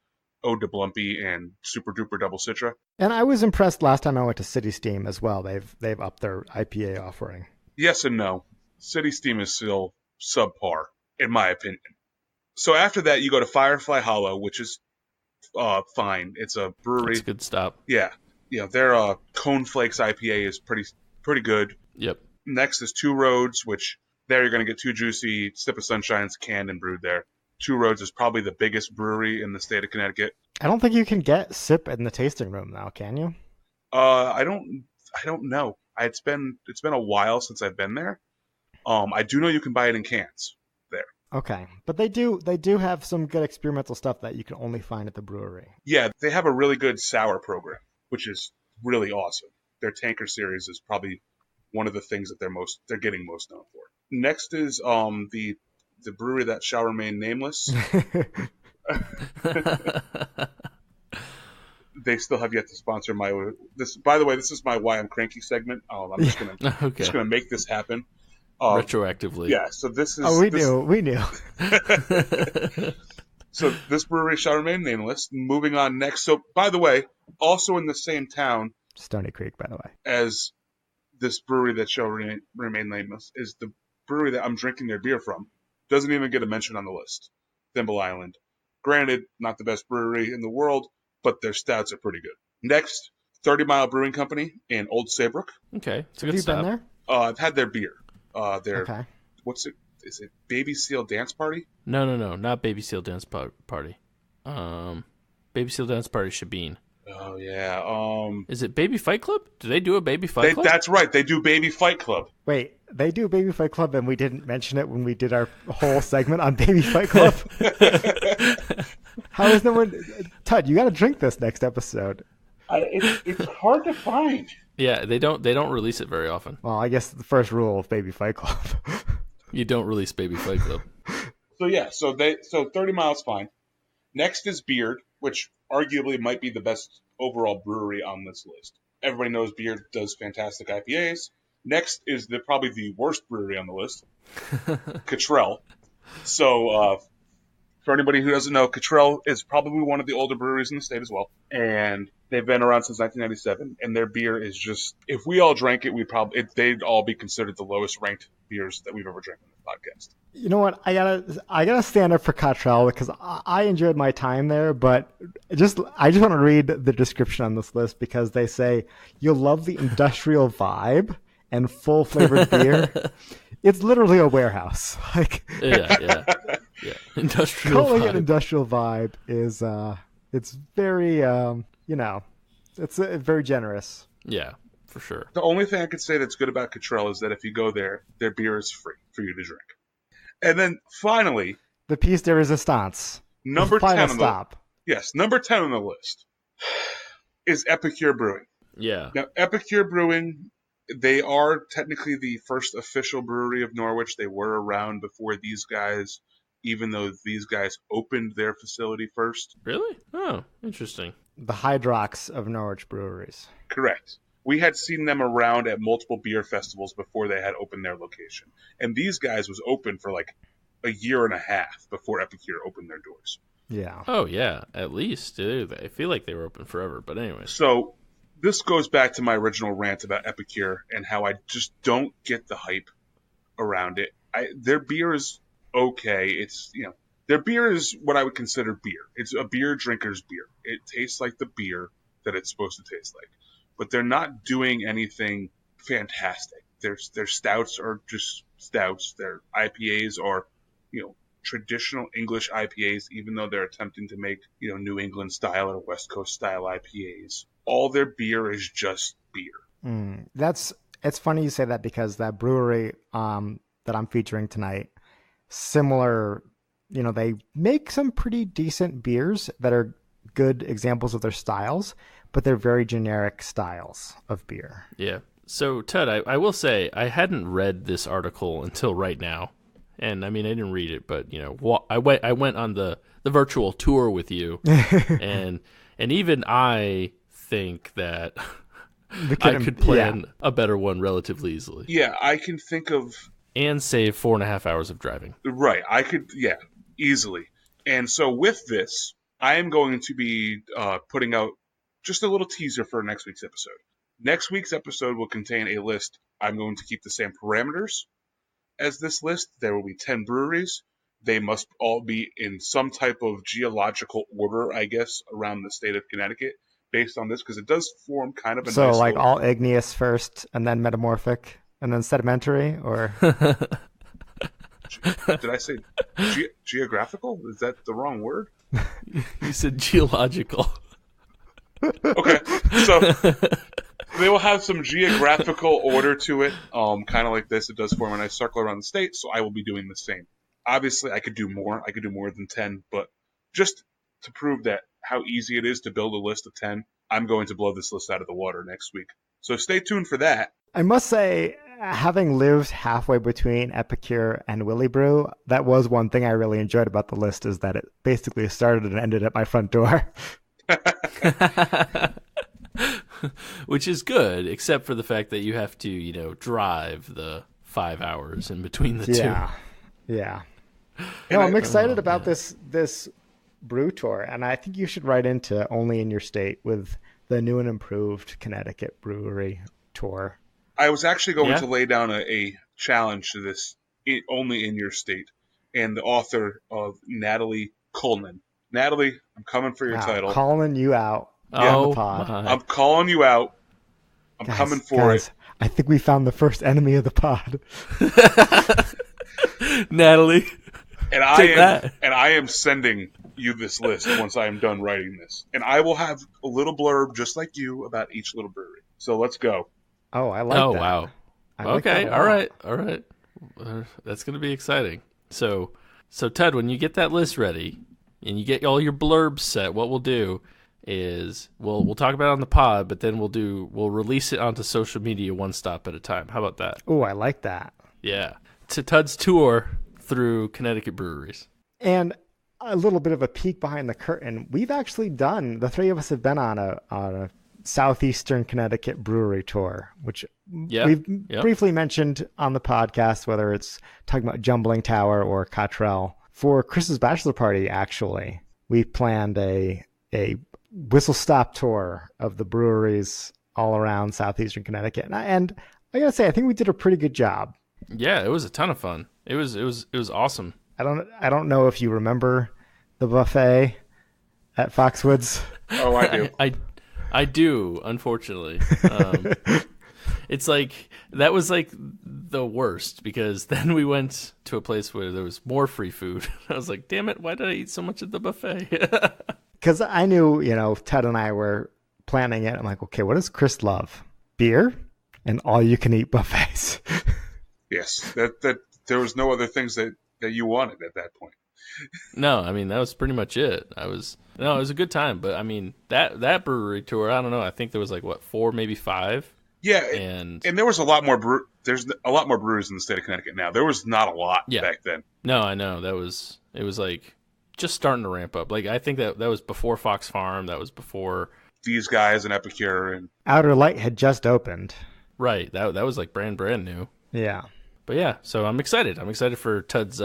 Ode to Blumpy and Super Duper Double Citra. And I was impressed last time I went to City Steam as well. They've upped their IPA offering. Yes and no. City Steam is still subpar, in my opinion. So after that, you go to Firefly Hollow, which is fine. It's a brewery. It's a good stop. Yeah. Their Cone Flakes IPA is pretty good. Yep. Next is Two Roads, which there you're going to get Two Juicy, Sip of Sunshine's canned and brewed there. Two Roads is probably the biggest brewery in the state of Connecticut. I don't think you can get Sip in the tasting room now, can you? I don't know. It's been a while since I've been there. I do know you can buy it in cans there. Okay, but they do have some good experimental stuff that you can only find at the brewery. Yeah, they have a really good sour program, which is really awesome. Their Tanker series is probably one of the things that they're getting most known for. Next is the brewery that shall remain nameless. They still have yet to sponsor this. By the way, this is my Why I'm Cranky segment. I'm just gonna make this happen. Retroactively. Yeah, so this is... We knew. So this brewery shall remain nameless. Moving on next. So, by the way, also in the same town... Stony Creek, by the way. ...as this brewery that shall remain nameless is the brewery that I'm drinking their beer from. Doesn't even get a mention on the list. Thimble Island. Granted, not the best brewery in the world, but their stouts are pretty good. Next, 30 Mile Brewing Company in Old Saybrook. Okay, it's a good stop. Have you been there? I've had their beer. Okay. What's it? Is it Baby Seal Dance Party? No, not Baby Seal Dance Party. Baby Seal Dance Party Shabine. Oh yeah. Is it Baby Fight Club? Do they do a Baby Fight Club? That's right. They do Baby Fight Club. Wait, they do Baby Fight Club, and we didn't mention it when we did our whole segment on Baby Fight Club. How is no one? Todd, you got to drink this next episode. It's hard to find. Yeah, they don't release it very often. Well, I guess the first rule of Baby Fight Club. You don't release Baby Fight Club. So 30 Miles fine. Next is Beard, which arguably might be the best overall brewery on this list. Everybody knows Beard does fantastic IPAs. Next is probably the worst brewery on the list, Cottrell. So for anybody who doesn't know, Cottrell is probably one of the older breweries in the state as well. And they've been around since 1997. And their beer is just, if we all drank it, they'd all be considered the lowest ranked beers that we've ever drank on this podcast. You know what? I gotta stand up for Cottrell because I enjoyed my time there, but I just want to read the description on this list because they say you'll love the industrial vibe and full flavored beer. It's literally a warehouse. Like yeah. Industrial calling vibe. it industrial vibe is it's very it's very generous. Yeah, for sure. The only thing I could say that's good about Cottrell is that if you go there, their beer is free for you to drink. And then finally, the piece de resistance. Number the 10 on stop. Number 10 on the list is Epicure Brewing. Yeah. Now, Epicure Brewing, they are technically the first official brewery of Norwich. They were around before these guys, even though these guys opened their facility first. Really? Oh, interesting. The Hydrox of Norwich breweries. Correct. We had seen them around at multiple beer festivals before they had opened their location. And these guys was open for like a year and a half before Epicure opened their doors. Yeah. Oh, yeah. At least. Dude, I feel like they were open forever. But anyways. So this goes back to my original rant about Epicure and how I just don't get the hype around it. Their beer is okay. It's, their beer is what I would consider beer. It's a beer drinker's beer. It tastes like the beer that it's supposed to taste like. But they're not doing anything fantastic. Their stouts are just stouts. Their IPAs are, traditional English IPAs, even though they're attempting to make, New England style or West Coast style IPAs. All their beer is just beer. It's funny you say that because that brewery that I'm featuring tonight, similar, they make some pretty decent beers that are good examples of their styles, but they're very generic styles of beer. Yeah. So, Ted, I will say I hadn't read this article until right now. And, I mean, I didn't read it, but, I went on the virtual tour with you. and even I think that I could plan a better one relatively easily. Yeah, I can think of... And save 4.5 hours of driving. Right. I could, easily. And so with this, I am going to be putting out just a little teaser for next week's episode. Next week's episode will contain a list. I'm going to keep the same parameters as this list. There will be 10 breweries. They must all be in some type of geological order, I guess, around the state of Connecticut based on this, because it does form kind of a So nice like order. all igneous first and then metamorphic and then sedimentary, or... Did I say geographical? Is that the wrong word? You said geological. Okay, so they will have some geographical order to it, kind of like this. It does form a nice circle around the state, so I will be doing the same. Obviously, I could do more. I could do more than 10, but just to prove that how easy it is to build a list of 10, I'm going to blow this list out of the water next week. So stay tuned for that. I must say, having lived halfway between Epicure and Willy Brew, that was one thing I really enjoyed about the list, is that it basically started and ended at my front door. Which is good, except for the fact that you have to, drive the 5 hours in between the two. Yeah. No, I'm excited about this brew tour, and I think you should write into Only in Your State with the new and improved Connecticut brewery tour. I was actually going to lay down a challenge to this, Only in Your State, and the author of Natalie Coleman. Natalie, I'm coming for your title. Calling you out. Oh, the pod. I'm calling you out. I'm coming for it. I think we found the first enemy of the pod. Natalie, And I am sending you this list once I am done writing this. And I will have a little blurb just like you about each little brewery. So let's go. Oh, I like that. Oh, wow. Okay, all right. That's going to be exciting. So Ted, when you get that list ready and you get all your blurbs set, what we'll do is we'll talk about it on the pod, but then we'll release it onto social media one stop at a time. How about that? Oh, I like that. Yeah. To Ted's tour through Connecticut breweries. And a little bit of a peek behind the curtain. We've actually done, the three of us have been on a southeastern Connecticut brewery tour, which we've briefly mentioned on the podcast, whether it's talking about Jumbling Tower or Cottrell. For Chris's bachelor party, actually, we planned a whistle-stop tour of the breweries all around southeastern Connecticut. And I gotta say, I think we did a pretty good job. Yeah, it was a ton of fun. It was awesome. I don't know if you remember the buffet at Foxwoods. Oh, I do. I do, unfortunately. It's like, that was like the worst, because then we went to a place where there was more free food. I was like, damn it, why did I eat so much at the buffet? Because I knew, Ted and I were planning it. I'm like, okay, what does Chris love? Beer and all-you-can-eat buffets. Yes, that there was no other things that you wanted at that point. No, I mean, that was pretty much it. It was a good time, but I mean, that brewery tour, I don't know, I think there was like, 4, maybe 5? Yeah, and there was a lot more there's a lot more breweries in the state of Connecticut now. There was not a lot back then. No, I know. It was like just starting to ramp up. Like, I think that was before Fox Farm, that was before these guys and Epicure, and Outer Light had just opened. Right. That was like brand new. Yeah. But yeah, so I'm excited. I'm excited for Tud's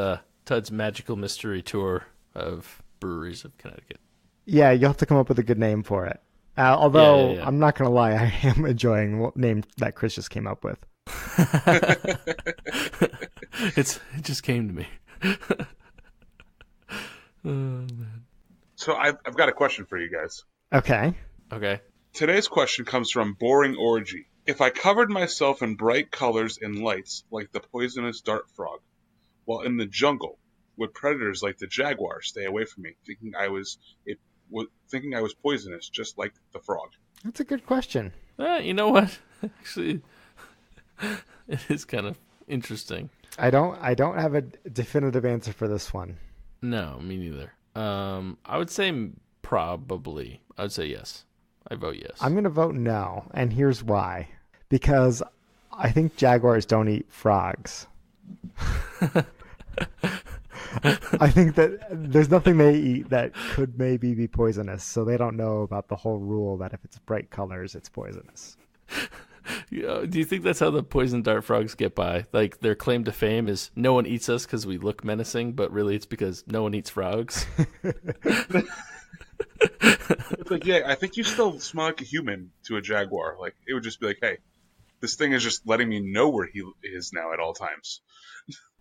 magical mystery tour of breweries of Connecticut. Yeah, you'll have to come up with a good name for it. Although, yeah. I'm not going to lie, I am enjoying what name that Chris just came up with. It just came to me. Oh, man. So I've got a question for you guys. Okay. Today's question comes from Boring Orgy. If I covered myself in bright colors and lights like the poisonous dart frog, while in the jungle, would predators like the jaguar stay away from me, thinking I was poisonous, just like the frog? That's a good question. You know what? Actually, it is kind of interesting. I don't have a definitive answer for this one. No, me neither. I would say probably. I would say yes. I vote yes. I'm going to vote no, and here's why. Because I think jaguars don't eat frogs. I think that there's nothing they eat that could maybe be poisonous, so they don't know about the whole rule that if it's bright colors, it's poisonous. Do you think that's how the poison dart frogs get by? Like, their claim to fame is no one eats us because we look menacing, but really it's because no one eats frogs? It's like, yeah, I think you still smell like a human to a jaguar. Like, it would just be like, hey, this thing is just letting me know where he is now at all times.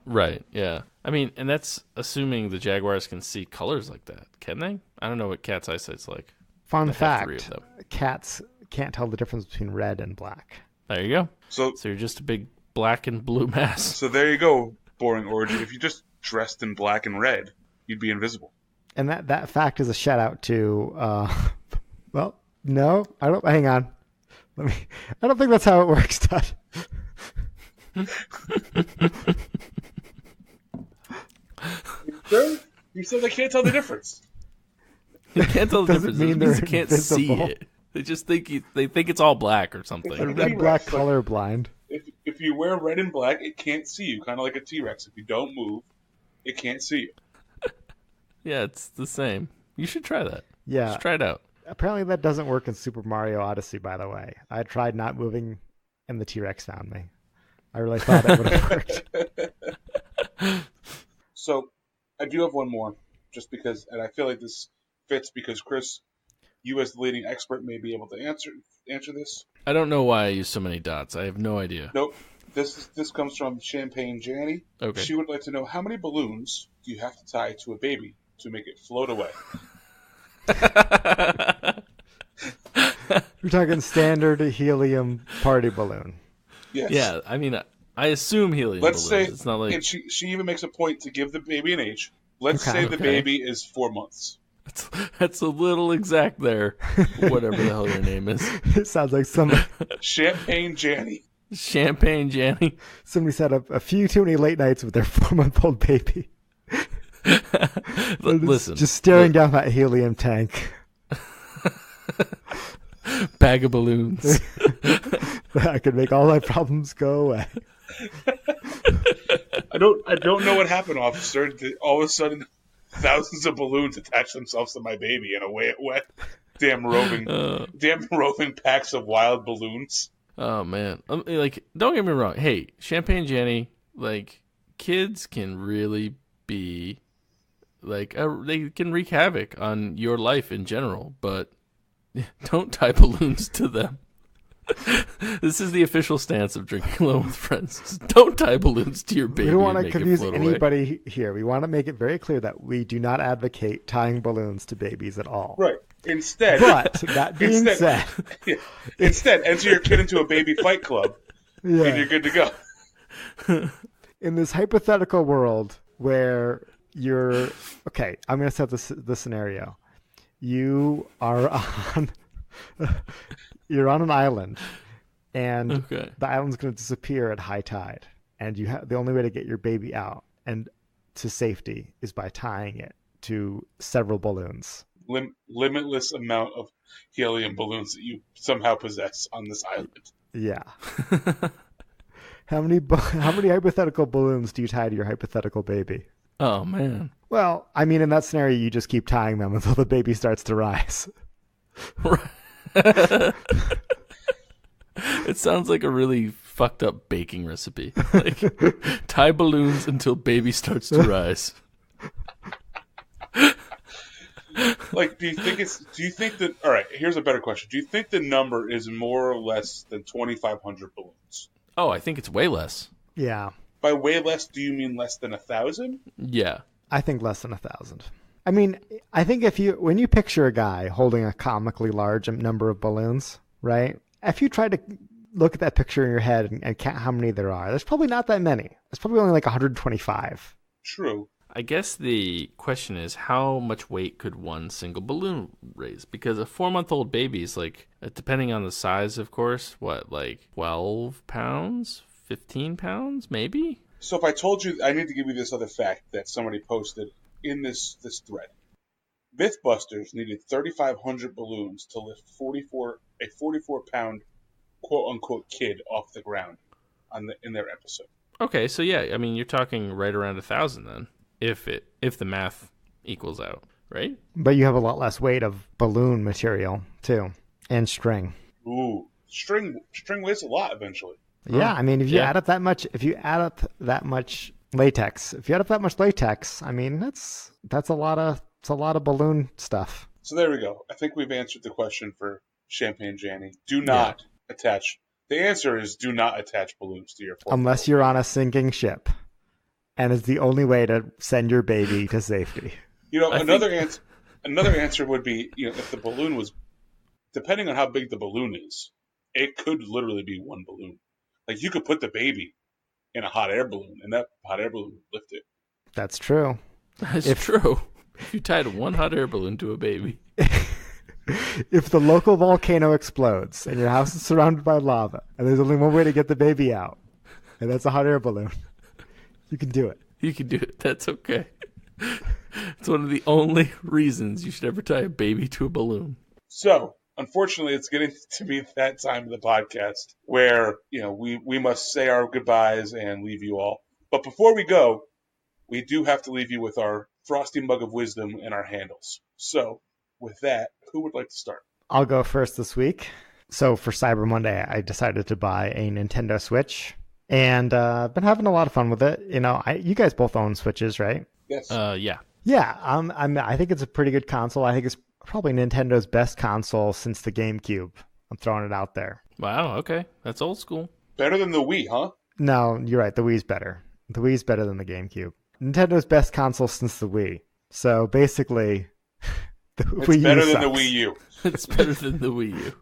Right, yeah. I mean, and that's assuming the jaguars can see colors like that. Can they? I don't know what cats' eyesight's like. Fun fact, cats can't tell the difference between red and black. There you go. So you're just a big black and blue mass. So there you go, Boring Orgy. If you just dressed in black and red, you'd be invisible. And that fact is a shout out to, well, no, I don't, hang on. I don't think that's how it works, Todd. You said they can't tell the difference. They can't tell the Doesn't difference. mean they're They can't invisible. see it. They just think they think it's all black or something. They're red black colorblind. If you wear red and black, it can't see you, kind of like a T-Rex. If you don't move, it can't see you. Yeah, it's the same. You should try that. Yeah. Just try it out. Apparently that doesn't work in Super Mario Odyssey, by the way. I tried not moving, and the T-Rex found me. I really thought it would have worked. So, I do have one more, just because, and I feel like this fits because, Chris, you as the leading expert may be able to answer this. I don't know why I use so many dots. I have no idea. Nope. This comes from Champagne Janny. Okay. She would like to know, how many balloons do you have to tie to a baby to make it float away? We're talking standard helium party balloon. Yes. Yeah, I mean, I assume helium Let's balloons. say, It's not like... and she even makes a point to give the baby an age. Let's say the baby is 4 months. That's a little exact there. Whatever the hell your name is. It sounds like somebody... Champagne Janny. Champagne Janny. Somebody said a few too many late nights with their 4-month-old baby. Listen. Just staring down that helium tank. Bag of balloons. I could make all my problems go away. I don't know what happened, officer. All of a sudden, thousands of balloons attach themselves to my baby in a wet, damn roving packs of wild balloons. Oh man, like don't get me wrong. Hey, Champagne Jenny, like kids can really be like they can wreak havoc on your life in general, but don't tie balloons to them. This is the official stance of Drinking Alone with Friends. Don't tie balloons to your baby. We don't want to confuse anybody here. We want to make it very clear that we do not advocate tying balloons to babies at all. Right. Instead, but that being said, instead, enter your kid into a baby fight club, and you're good to go. In this hypothetical world where you're okay, I'm going to set the scenario. You are on you're on an island, and the island's going to disappear at high tide, and you have the only way to get your baby out and to safety is by tying it to several balloons. Limitless amount of helium balloons that you somehow possess on this island. Yeah. How many hypothetical balloons do you tie to your hypothetical baby? Oh man. Well, I mean, in that scenario, you just keep tying them until the baby starts to rise. It sounds like a really fucked up baking recipe. Like, tie balloons until baby starts to rise. Like, do you think that, all right, here's a better question. Do you think the number is more or less than 2,500 balloons? Oh, I think it's way less. Yeah. By way less, do you mean less than 1,000? Yeah. I think less than 1,000. I mean, I think when you picture a guy holding a comically large number of balloons, right? If you try to look at that picture in your head and count how many there are, there's probably not that many. There's probably only like 125. True. I guess the question is, how much weight could one single balloon raise? Because a 4-month-old baby is like, depending on the size, of course, like 12 pounds, 15 pounds, maybe? So if I told you, I need to give you this other fact that somebody posted in this thread. Mythbusters needed 3,500 balloons to lift a 44-pound quote-unquote kid off the ground in their episode. Okay, so yeah, I mean, you're talking right around 1,000 then, if the math equals out, right? But you have a lot less weight of balloon material too, and string. Ooh, string weighs a lot eventually. Yeah, I mean, if you add up that much latex, I mean, that's a lot of balloon stuff. So there we go. I think we've answered the question for Champagne Janny. Do not attach. The answer is do not attach balloons to your 4-month-old. Unless you're on a sinking ship, and it's the only way to send your baby to safety. You know, another answer would be, you know, if the balloon was, depending on how big the balloon is, it could literally be one balloon. Like, you could put the baby in a hot air balloon, and that hot air balloon would lift it. That's true. That's true. If you tied one hot air balloon to a baby. If the local volcano explodes, and your house is surrounded by lava, and there's only one way to get the baby out, and that's a hot air balloon, you can do it. You can do it. That's okay. It's one of the only reasons you should ever tie a baby to a balloon. So, unfortunately, it's getting to be that time of the podcast where, you know, we must say our goodbyes and leave you all. But before we go, we do have to leave you with our frosty mug of wisdom and our handles. So, with that, who would like to start? I'll go first this week. So for Cyber Monday, I decided to buy a Nintendo Switch, and been having a lot of fun with it. You know, you guys both own Switches, right? Yes. Yeah. Yeah. I think it's a pretty good console. I think it's probably Nintendo's best console since the GameCube. I'm throwing it out there. Wow. Okay, that's old school. Better than the Wii, huh? No, you're right. The Wii's better. The Wii's better than the GameCube. Nintendo's best console since the Wii. So basically, it's better than the Wii U. It's better than the Wii U.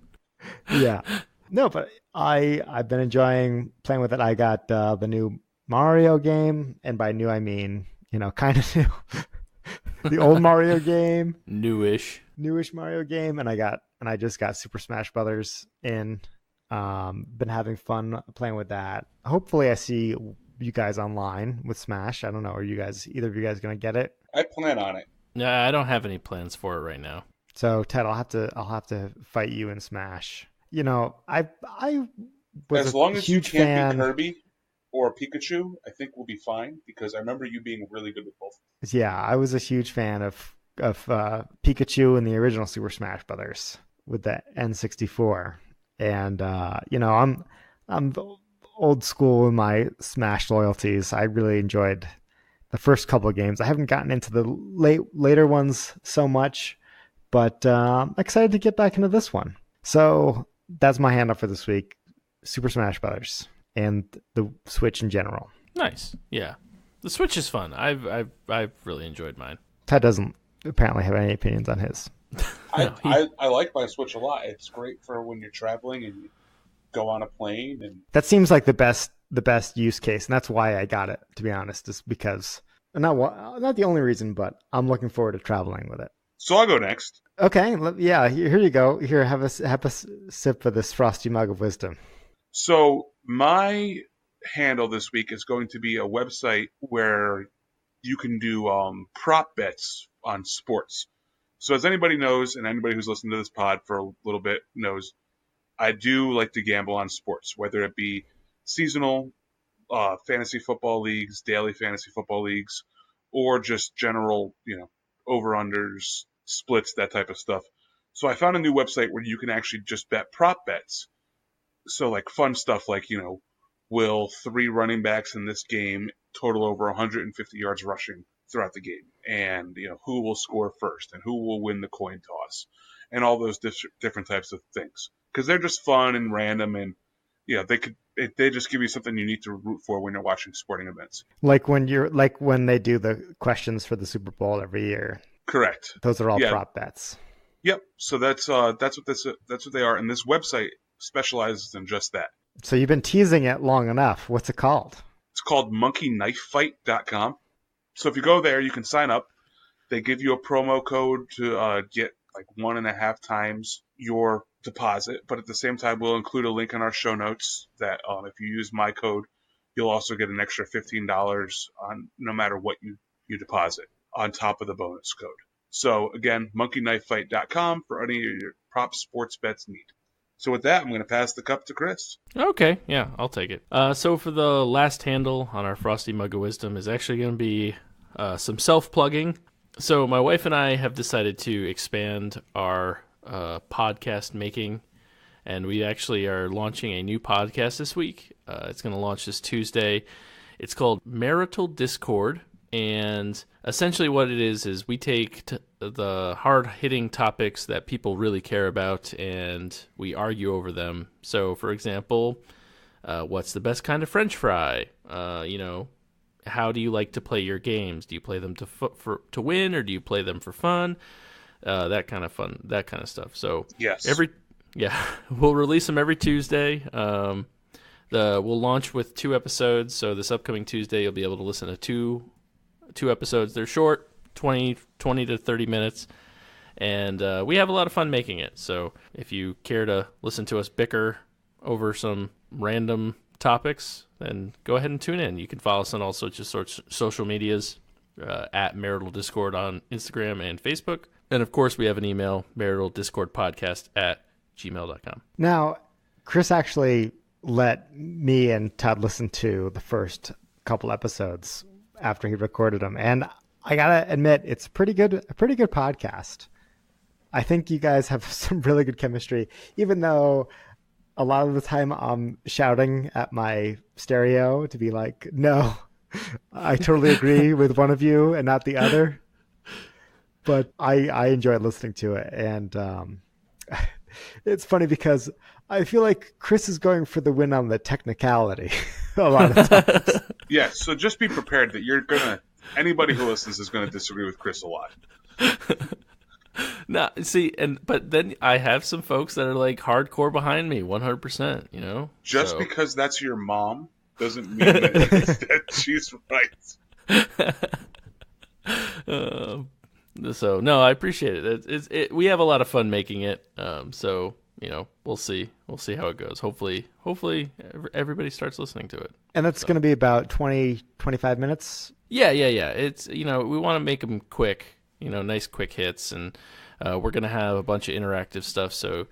Yeah. No, but I've been enjoying playing with it. I got the new Mario game, and by new I mean, you know, kind of new. The old Mario game. Newish Mario game, and I just got Super Smash Brothers in. Been having fun playing with that. Hopefully I see you guys online with Smash. I don't know. Are either of you guys going to get it? I plan on it. No, I don't have any plans for it right now. So Ted, I'll have to fight you in Smash. You know, I was as long a as you huge can't fan. be Kirby, or Pikachu, I think will be fine because I remember you being really good with both. Yeah, I was a huge fan of Pikachu in the original Super Smash Brothers with the N64, and I'm old school in my Smash loyalties. I really enjoyed the first couple of games. I haven't gotten into the later ones so much, but I'm excited to get back into this one. So that's my handout for this week: Super Smash Brothers and the Switch in general. Nice, yeah. The Switch is fun. I've really enjoyed mine. Ted doesn't apparently have any opinions on his. I like my Switch a lot. It's great for when you're traveling and you go on a plane. And that seems like the best use case, and that's why I got it. To be honest, is because not the only reason, but I'm looking forward to traveling with it. So I'll go next. Okay, yeah. Here you go. Here, have a sip of this frosty mug of wisdom. So my handle this week is going to be a website where you can do prop bets on sports. So as anybody knows, and anybody who's listened to this pod for a little bit knows, I do like to gamble on sports, whether it be seasonal fantasy football leagues, daily fantasy football leagues, or just general, over-unders, splits, that type of stuff. So I found a new website where you can actually just bet prop bets. So like fun stuff like, will 3 running backs in this game total over 150 yards rushing throughout the game? And, who will score first and who will win the coin toss and all those different types of things. Because they're just fun and random, and, they just give you something you need to root for when you're watching sporting events. Like when they do the questions for the Super Bowl every year. Correct. Those are all prop bets. Yep. So that's what they are. And this website specializes in just that. So you've been teasing it long enough. What's it called? It's called monkeyknifefight.com. So if you go there, you can sign up. They give you a promo code to get like 1.5 times your deposit. But at the same time, we'll include a link in our show notes that if you use my code, you'll also get an extra $15 on no matter what you deposit on top of the bonus code. So again, monkeyknifefight.com for any of your prop sports bets need. So with that, I'm going to pass the cup to Chris. Okay, yeah, I'll take it. So for the last handle on our Frosty Mug of Wisdom is actually going to be some self-plugging. So my wife and I have decided to expand our podcast making, and we actually are launching a new podcast this week. It's going to launch this Tuesday. It's called Marital Discord, and essentially what it is we take the hard-hitting topics that people really care about, and we argue over them. So, for example, what's the best kind of French fry? How do you like to play your games? Do you play them to win, or do you play them for fun? That kind of stuff. So yes, we'll release them every Tuesday. We'll launch with 2 episodes. So this upcoming Tuesday, you'll be able to listen to two episodes. They're short, 20 to 30 minutes, and we have a lot of fun making it. So if you care to listen to us bicker over some random topics, then go ahead and tune in. You can follow us on all sorts of social medias at Marital Discord on Instagram and Facebook. And of course, we have an email, maritaldiscordpodcast@gmail.com. Now, Chris actually let me and Todd listen to the first couple episodes after he recorded them, and I gotta admit, it's a pretty good podcast. I think you guys have some really good chemistry, even though a lot of the time I'm shouting at my stereo to be like, no, I totally agree with one of you and not the other. But I enjoy listening to it. And it's funny because I feel like Chris is going for the win on the technicality a lot of times. Yeah, so just be prepared that anybody who listens is going to disagree with Chris a lot. No, see, but then I have some folks that are like hardcore behind me, 100%. Just because that's your mom doesn't mean that she's right. So no, I appreciate it. We have a lot of fun making it. So we'll see how it goes. Hopefully everybody starts listening to it. And that's going to be about 20-25 minutes. Yeah. It's we want to make them quick. Nice quick hits, and we're gonna have a bunch of interactive stuff. So,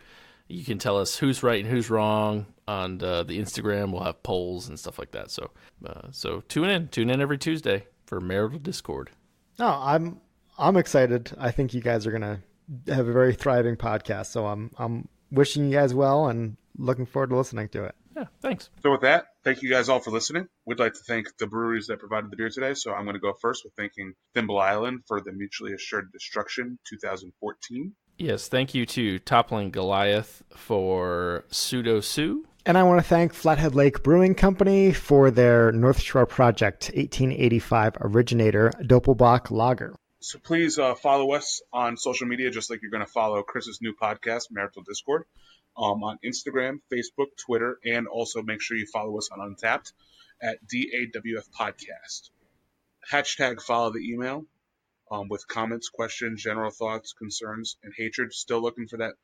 you can tell us who's right and who's wrong. On the Instagram, we'll have polls and stuff like that. So tune in every Tuesday for Marital Discord. No, I'm excited. I think you guys are gonna have a very thriving podcast. So I'm wishing you guys well and looking forward to listening to it. Yeah, thanks. So with that, thank you guys all for listening. We'd like to thank the breweries that provided the beer today. So I'm going to go first with thanking Thimble Island for the Mutually Assured Destruction 2014. Yes, thank you to Toppling Goliath for Pseudo Sue. And I want to thank Flathead Lake Brewing Company for their North Shore Project 1885 Originator Doppelbock Lager. So please follow us on social media, just like you're going to follow Chris's new podcast, Marital Discord, on Instagram, Facebook, Twitter, and also make sure you follow us on Untapped at DAWF Podcast. Hashtag follow the email with comments, questions, general thoughts, concerns, and hatred. Still looking for that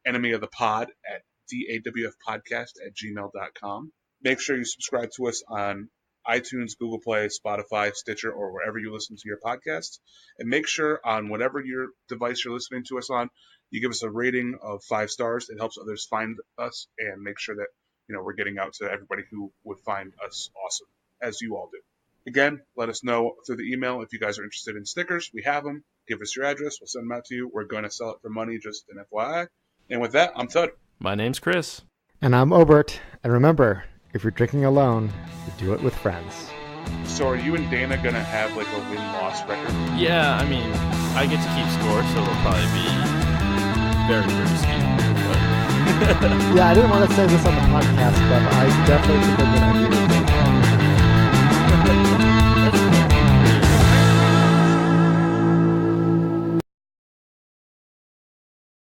enemy of the pod at dawfpodcast@gmail.com. Make sure you subscribe to us on iTunes, Google Play, Spotify, Stitcher, or wherever you listen to your podcast. And make sure on whatever your device you're listening to us on, you give us a rating of 5 stars. It helps others find us and make sure that we're getting out to everybody who would find us awesome, as you all do. Again, let us know through the email if you guys are interested in stickers. We have them. Give us your address. We'll send them out to you. We're going to sell it for money, just an FYI. And with that, I'm Tud. My name's Chris. And I'm Obert. And remember, if you're drinking alone, you do it with friends. So are you and Dana going to have like a win-loss record? Yeah, I mean, I get to keep score, so it'll probably be very, very skewed. Yeah, I didn't want to say this on the podcast, but I definitely think I'm going to agree with